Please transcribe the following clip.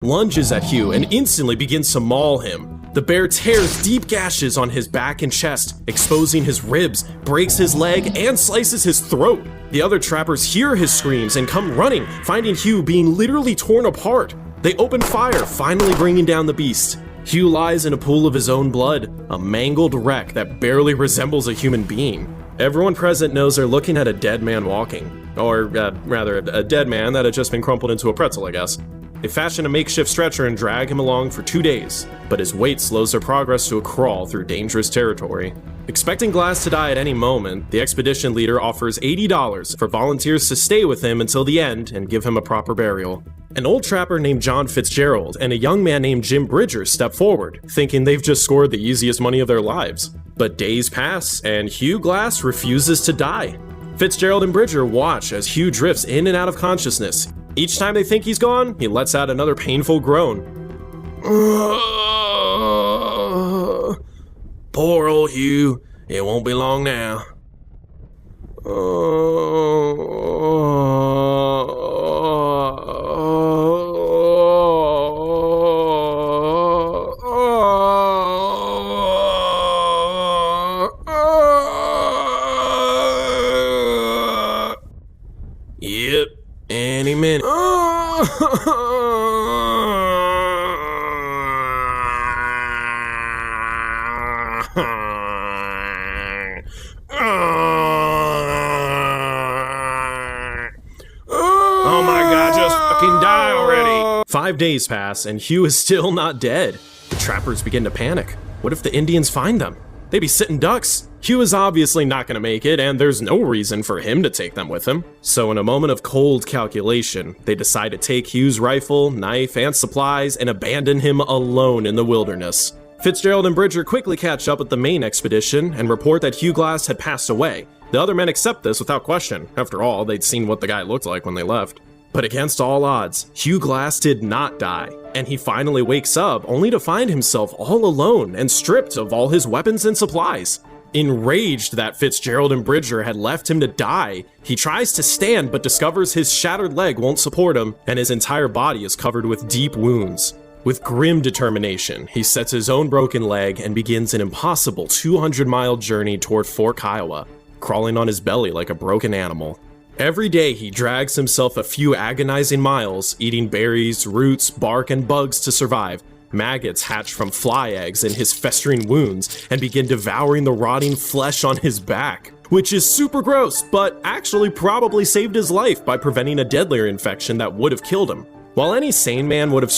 lunges at Hugh and instantly begins to maul him. The bear tears deep gashes on his back and chest, exposing his ribs, breaks his leg, and slices his throat. The other trappers hear his screams and come running, finding Hugh being literally torn apart. They open fire, finally bringing down the beast. Hugh lies in a pool of his own blood, a mangled wreck that barely resembles a human being. Everyone present knows they're looking at a dead man walking. Or, rather, a dead man that had just been crumpled into a pretzel, I guess. They fashion a makeshift stretcher and drag him along for 2 days, but his weight slows their progress to a crawl through dangerous territory. Expecting Glass to die at any moment, the expedition leader offers $80 for volunteers to stay with him until the end and give him a proper burial. An old trapper named John Fitzgerald and a young man named Jim Bridger step forward, thinking they've just scored the easiest money of their lives. But days pass, and Hugh Glass refuses to die. Fitzgerald and Bridger watch as Hugh drifts in and out of consciousness. Each time they think he's gone, he lets out another painful groan. Poor old Hugh, it won't be long now. Yep, any minute. Oh my god, just fucking die already! 5 days pass, and Hugh is still not dead. The trappers begin to panic. What if the Indians find them? They'd be sitting ducks. Hugh is obviously not going to make it, and there's no reason for him to take them with him. So in a moment of cold calculation, they decide to take Hugh's rifle, knife, and supplies and abandon him alone in the wilderness. Fitzgerald and Bridger quickly catch up with the main expedition and report that Hugh Glass had passed away. The other men accept this without question. After all, they'd seen what the guy looked like when they left. But against all odds, Hugh Glass did not die, and he finally wakes up only to find himself all alone and stripped of all his weapons and supplies. Enraged that Fitzgerald and Bridger had left him to die, he tries to stand but discovers his shattered leg won't support him, and his entire body is covered with deep wounds. With grim determination, he sets his own broken leg and begins an impossible 200-mile journey toward Fort Kiowa, crawling on his belly like a broken animal. Every day he drags himself a few agonizing miles, eating berries, roots, bark, and bugs to survive. Maggots hatch from fly eggs in his festering wounds and begin devouring the rotting flesh on his back, which is super gross, but actually probably saved his life by preventing a deadlier infection that would have killed him. While any sane man would have